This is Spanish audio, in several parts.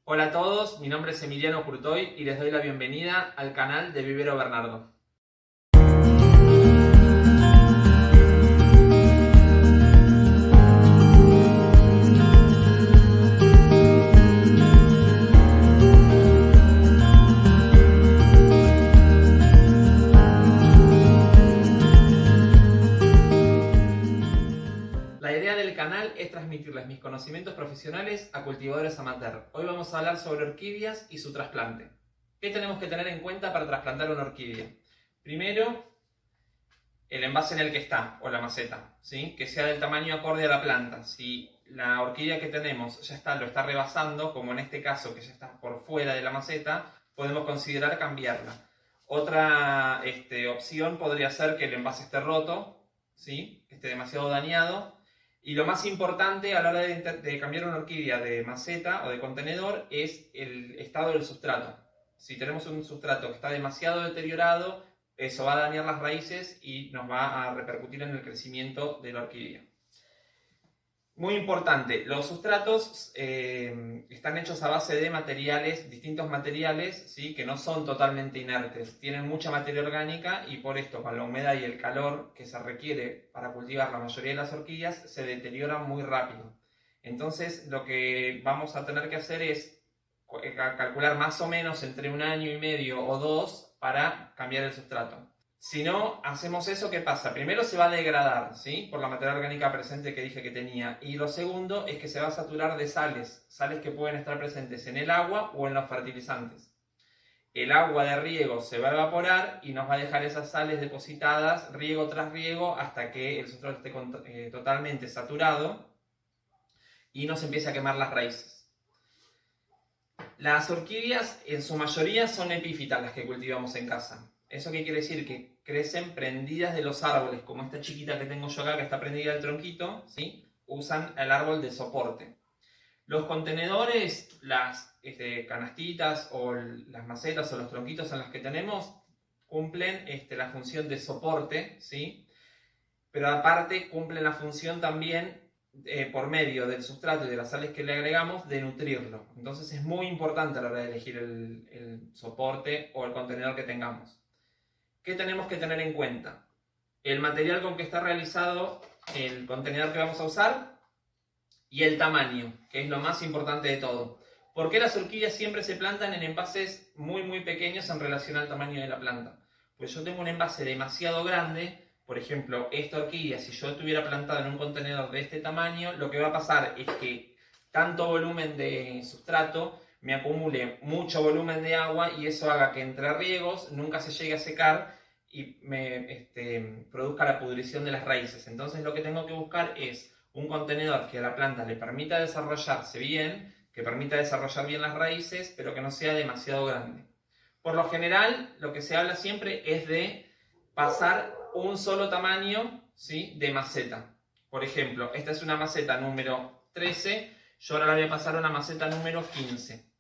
Hola a todos, mi nombre es Emiliano Curtoy y les doy la bienvenida al canal de Vivero Bernardo. La idea del canal es transmitirles mis conocimientos profesionales a cultivadores amateur. Hoy vamos a hablar sobre orquídeas y su trasplante. ¿Qué tenemos que tener en cuenta para trasplantar una orquídea? Primero, el envase en el que está, o la maceta, ¿sí? Que sea del tamaño acorde a la planta. Si la orquídea que tenemos lo está rebasando, como en este caso que ya está por fuera de la maceta, podemos considerar cambiarla. Otra opción podría ser que el envase esté roto, ¿sí? Que esté demasiado dañado. Y lo más importante a la hora de cambiar una orquídea de maceta o de contenedor es el estado del sustrato. Si tenemos un sustrato que está demasiado deteriorado, eso va a dañar las raíces y nos va a repercutir en el crecimiento de la orquídea. Muy importante, los sustratos están hechos a base de materiales, distintos materiales, ¿sí? Que no son totalmente inertes, tienen mucha materia orgánica y por esto, con la humedad y el calor que se requiere para cultivar la mayoría de las orquídeas, se deterioran muy rápido. Entonces, lo que vamos a tener que hacer es calcular más o menos entre 1 año y medio o 2 para cambiar el sustrato. Si no hacemos eso, ¿qué pasa? Primero se va a degradar, ¿sí? Por la materia orgánica presente que dije que tenía. Y lo segundo es que se va a saturar de sales que pueden estar presentes en el agua o en los fertilizantes. El agua de riego se va a evaporar y nos va a dejar esas sales depositadas riego tras riego hasta que el sustrato esté totalmente saturado y nos empiece a quemar las raíces. Las orquídeas en su mayoría son epífitas las que cultivamos en casa. ¿Eso qué quiere decir? Que crecen prendidas de los árboles, como esta chiquita que tengo yo acá que está prendida del tronquito, ¿sí? Usan el árbol de soporte. Los contenedores, las canastitas o las macetas o los tronquitos en los que tenemos cumplen la función de soporte, ¿sí? Pero aparte cumplen la función también por medio del sustrato y de las sales que le agregamos de nutrirlo. Entonces es muy importante a la hora de elegir el soporte o el contenedor que tengamos. ¿Qué tenemos que tener en cuenta? El material con que está realizado el contenedor que vamos a usar y el tamaño, que es lo más importante de todo. ¿Por qué las orquídeas siempre se plantan en envases muy pequeños en relación al tamaño de la planta? Pues yo tengo un envase demasiado grande, por ejemplo, esta orquídea, si yo estuviera plantada en un contenedor de este tamaño, lo que va a pasar es que tanto volumen de sustrato me acumule mucho volumen de agua y eso haga que entre riegos nunca se llegue a secar y me produzca la pudrición de las raíces. Entonces lo que tengo que buscar es un contenedor que a la planta le permita desarrollarse bien, que permita desarrollar bien las raíces, pero que no sea demasiado grande. Por lo general, lo que se habla siempre es de pasar un solo tamaño, ¿sí? De maceta. Por ejemplo, esta es una maceta número 13, yo ahora la voy a pasar a una maceta número 15.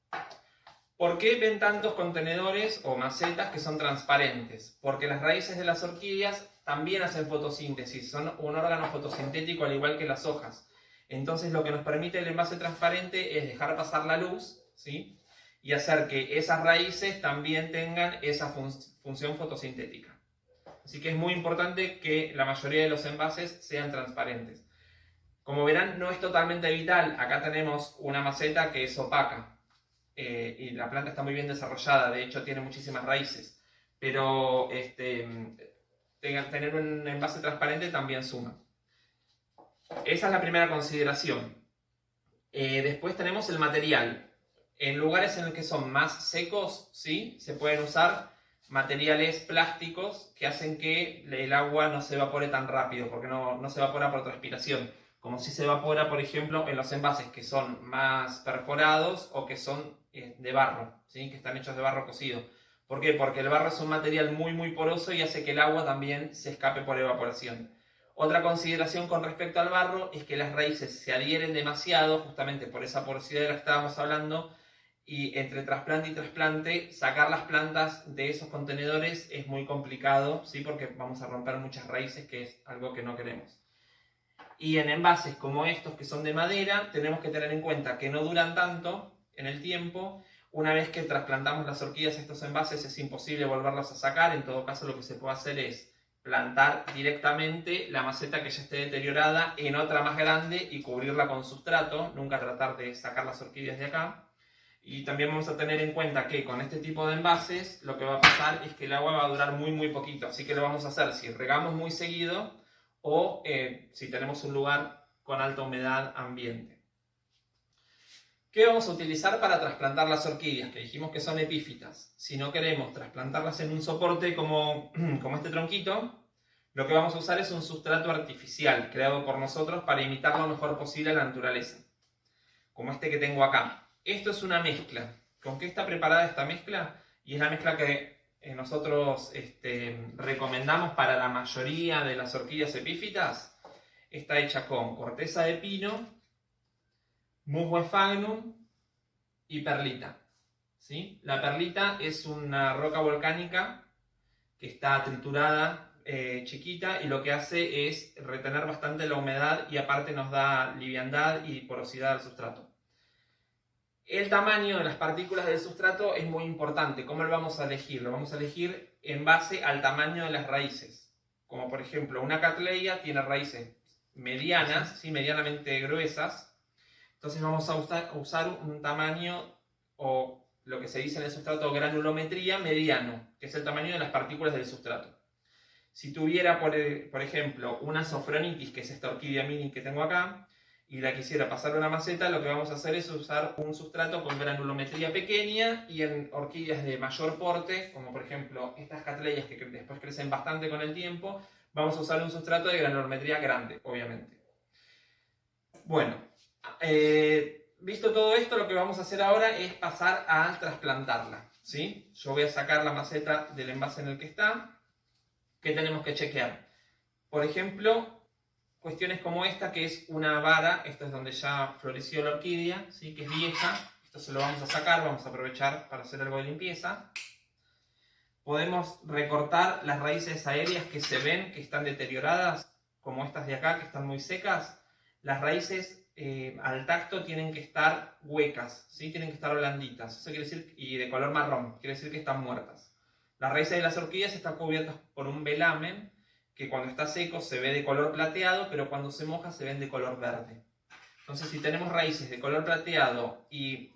¿Por qué ven tantos contenedores o macetas que son transparentes? Porque las raíces de las orquídeas también hacen fotosíntesis, son un órgano fotosintético al igual que las hojas. Entonces lo que nos permite el envase transparente es dejar pasar la luz, ¿sí? Y hacer que esas raíces también tengan esa función fotosintética. Así que es muy importante que la mayoría de los envases sean transparentes. Como verán, no es totalmente vital. Acá tenemos una maceta que es opaca. Y la planta está muy bien desarrollada, de hecho tiene muchísimas raíces, pero tener un envase transparente también suma. Esa es la primera consideración. Después tenemos el material. En lugares en los que son más secos, ¿sí? Se pueden usar materiales plásticos que hacen que el agua no se evapore tan rápido, porque no se evapora por transpiración, como si se evapora, por ejemplo, en los envases que son más perforados o que son de barro, ¿sí? Que están hechos de barro cocido. ¿Por qué? Porque el barro es un material muy poroso y hace que el agua también se escape por evaporación. Otra consideración con respecto al barro es que las raíces se adhieren demasiado, justamente por esa porosidad de la que estábamos hablando, y entre trasplante y trasplante, sacar las plantas de esos contenedores es muy complicado, ¿sí? Porque vamos a romper muchas raíces, que es algo que no queremos. Y en envases como estos que son de madera, tenemos que tener en cuenta que no duran tanto, en el tiempo. Una vez que trasplantamos las orquídeas a estos envases es imposible volverlos a sacar. En todo caso, lo que se puede hacer es plantar directamente la maceta que ya esté deteriorada en otra más grande y cubrirla con sustrato. Nunca tratar de sacar las orquídeas de acá. Y también vamos a tener en cuenta que con este tipo de envases lo que va a pasar es que el agua va a durar muy poquito. Así que lo vamos a hacer si regamos muy seguido o si tenemos un lugar con alta humedad ambiente. ¿Qué vamos a utilizar para trasplantar las orquídeas? Que dijimos que son epífitas. Si no queremos trasplantarlas en un soporte como este tronquito, lo que vamos a usar es un sustrato artificial creado por nosotros para imitar lo mejor posible a la naturaleza. Como este que tengo acá. Esto es una mezcla. ¿Con qué está preparada esta mezcla? Y es la mezcla que nosotros recomendamos para la mayoría de las orquídeas epífitas. Está hecha con corteza de pino, musgo sphagnum y perlita. ¿Sí? La perlita es una roca volcánica que está triturada, chiquita, y lo que hace es retener bastante la humedad y aparte nos da liviandad y porosidad al sustrato. El tamaño de las partículas del sustrato es muy importante. ¿Cómo lo vamos a elegir? Lo vamos a elegir en base al tamaño de las raíces. Como por ejemplo, una Cattleya tiene raíces medianas, ¿sí? Medianamente gruesas. Entonces vamos a usar un tamaño, o lo que se dice en el sustrato, granulometría mediano, que es el tamaño de las partículas del sustrato. Si tuviera, por ejemplo, una Sophronitis, que es esta orquídea mini que tengo acá, y la quisiera pasar a una maceta, lo que vamos a hacer es usar un sustrato con granulometría pequeña, y en orquídeas de mayor porte, como por ejemplo estas Cattleyas que después crecen bastante con el tiempo, vamos a usar un sustrato de granulometría grande, obviamente. Bueno, visto todo esto, lo que vamos a hacer ahora es pasar a trasplantarla, ¿sí? Yo voy a sacar la maceta del envase en el que está. ¿Qué tenemos que chequear? Por ejemplo, cuestiones como esta, que es una vara. Esto es donde ya floreció la orquídea, ¿sí? Que es vieja. Esto se lo vamos a sacar, vamos a aprovechar para hacer algo de limpieza. Podemos recortar las raíces aéreas que se ven que están deterioradas, como estas de acá, que están muy secas. Las raíces al tacto tienen que estar huecas, ¿sí? Tienen que estar blanditas. Eso quiere decir, y de color marrón, quiere decir que están muertas. Las raíces de las orquídeas están cubiertas por un velamen que cuando está seco se ve de color plateado, pero cuando se moja se ven de color verde. Entonces, si tenemos raíces de color plateado y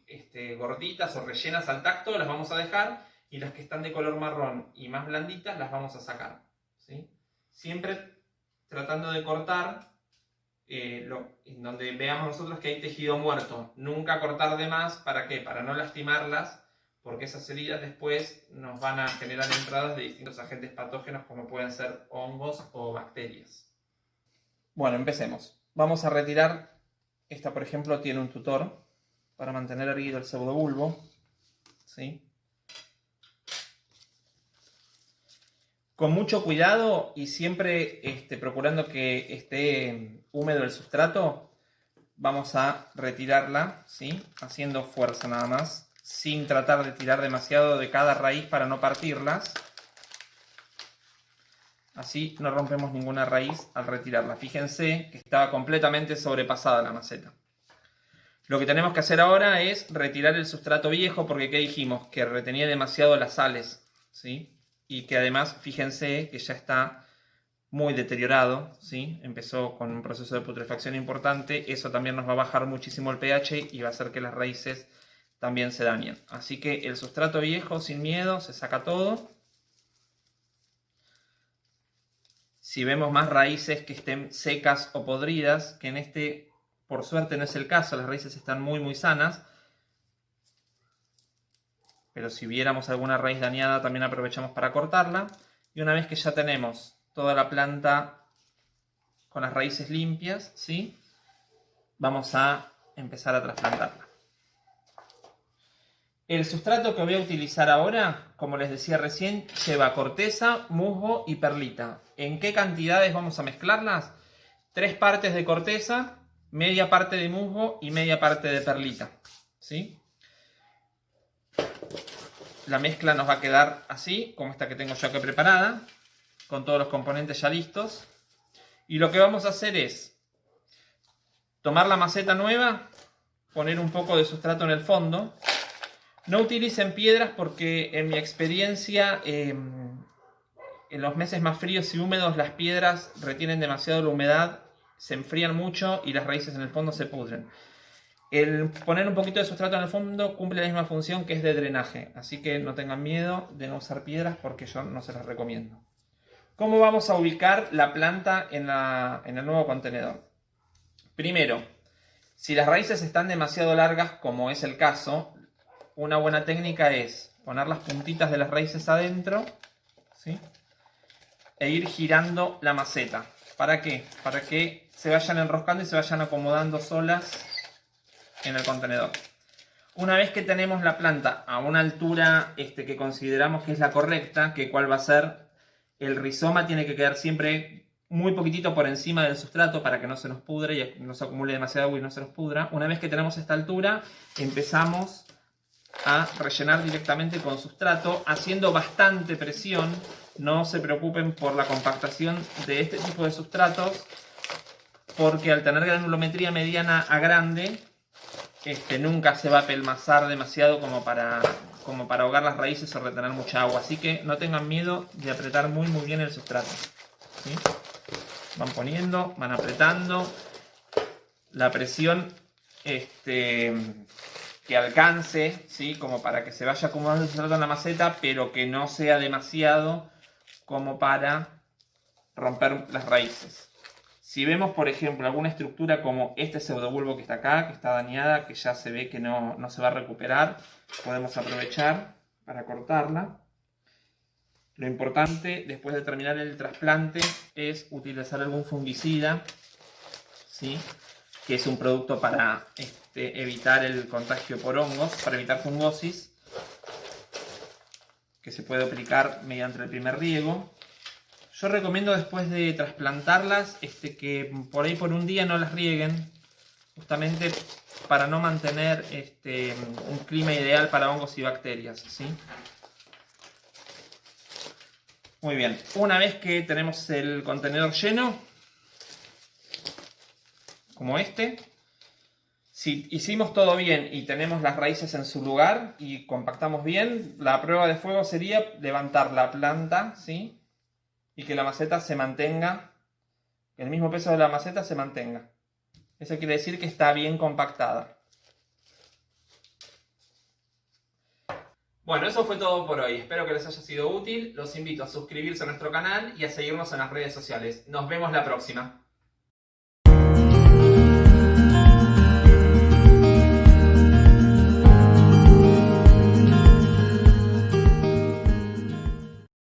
gorditas o rellenas al tacto, las vamos a dejar, y las que están de color marrón y más blanditas las vamos a sacar, ¿sí? Siempre tratando de cortar en donde veamos nosotros que hay tejido muerto. Nunca cortar de más. ¿Para qué? Para no lastimarlas, porque esas heridas después nos van a generar entradas de distintos agentes patógenos, como pueden ser hongos o bacterias. Bueno, empecemos. Vamos a retirar. Esta, por ejemplo, tiene un tutor para mantener erguido el pseudobulbo, ¿sí? Con mucho cuidado y siempre procurando que esté húmedo el sustrato, vamos a retirarla, ¿sí? Haciendo fuerza nada más, sin tratar de tirar demasiado de cada raíz para no partirlas. Así no rompemos ninguna raíz al retirarla. Fíjense que estaba completamente sobrepasada la maceta. Lo que tenemos que hacer ahora es retirar el sustrato viejo, porque ¿qué dijimos? Que retenía demasiado las sales, ¿sí? Y que además, fíjense que ya está muy deteriorado, ¿sí? Empezó con un proceso de putrefacción importante. Eso también nos va a bajar muchísimo el pH y va a hacer que las raíces también se dañen. Así que el sustrato viejo, sin miedo, se saca todo. Si vemos más raíces que estén secas o podridas, que en este, por suerte, no es el caso, las raíces están muy sanas. Pero si viéramos alguna raíz dañada, también aprovechamos para cortarla. Y una vez que ya tenemos toda la planta con las raíces limpias, ¿sí? Vamos a empezar a trasplantarla. El sustrato que voy a utilizar ahora, como les decía recién, lleva corteza, musgo y perlita. ¿En qué cantidades vamos a mezclarlas? 3 partes de corteza, media parte de musgo y media parte de perlita, ¿sí? La mezcla nos va a quedar así, como esta que tengo yo aquí preparada, con todos los componentes ya listos. Y lo que vamos a hacer es tomar la maceta nueva poner un poco de sustrato en el fondo. No utilicen piedras porque en mi experiencia en los meses más fríos y húmedos las piedras retienen demasiado la humedad, se enfrían mucho y las raíces en el fondo se pudren. El poner un poquito de sustrato en el fondo cumple la misma función que es de drenaje, así que no tengan miedo de no usar piedras porque yo no se las recomiendo. ¿Cómo vamos a ubicar la planta en el nuevo contenedor? Primero, si las raíces están demasiado largas, como es el caso, una buena técnica es poner las puntitas de las raíces adentro, ¿sí? E ir girando la maceta. ¿Para qué? Para que se vayan enroscando y se vayan acomodando solas en el contenedor. Una vez que tenemos la planta a una altura que consideramos que es la correcta, que cuál va a ser, el rizoma tiene que quedar siempre muy poquitito por encima del sustrato para que no se nos pudre y no se acumule demasiado agua y no se nos pudra. Una vez que tenemos esta altura, empezamos a rellenar directamente con sustrato, haciendo bastante presión. No se preocupen por la compactación de este tipo de sustratos, porque al tener granulometría mediana a grande, nunca se va a pelmazar demasiado como para ahogar las raíces o retener mucha agua. Así que no tengan miedo de apretar muy bien el sustrato, ¿sí? Van poniendo, van apretando. La presión que alcance, ¿sí? Como para que se vaya acomodando el sustrato en la maceta, pero que no sea demasiado como para romper las raíces. Si vemos, por ejemplo, alguna estructura como este pseudobulbo que está acá, que está dañada, que ya se ve que no se va a recuperar, podemos aprovechar para cortarla. Lo importante, después de terminar el trasplante, es utilizar algún fungicida, ¿sí? Que es un producto para evitar el contagio por hongos, para evitar fungosis, que se puede aplicar mediante el primer riego. Yo recomiendo después de trasplantarlas que por ahí por un día no las rieguen, justamente para no mantener un clima ideal para hongos y bacterias, ¿sí? Muy bien, una vez que tenemos el contenedor lleno, como si hicimos todo bien y tenemos las raíces en su lugar y compactamos bien, la prueba de fuego sería levantar la planta, ¿sí? Y que la maceta se mantenga, que el mismo peso de la maceta se mantenga. Eso quiere decir que está bien compactada. Bueno, eso fue todo por hoy. Espero que les haya sido útil. Los invito a suscribirse a nuestro canal y a seguirnos en las redes sociales. Nos vemos la próxima.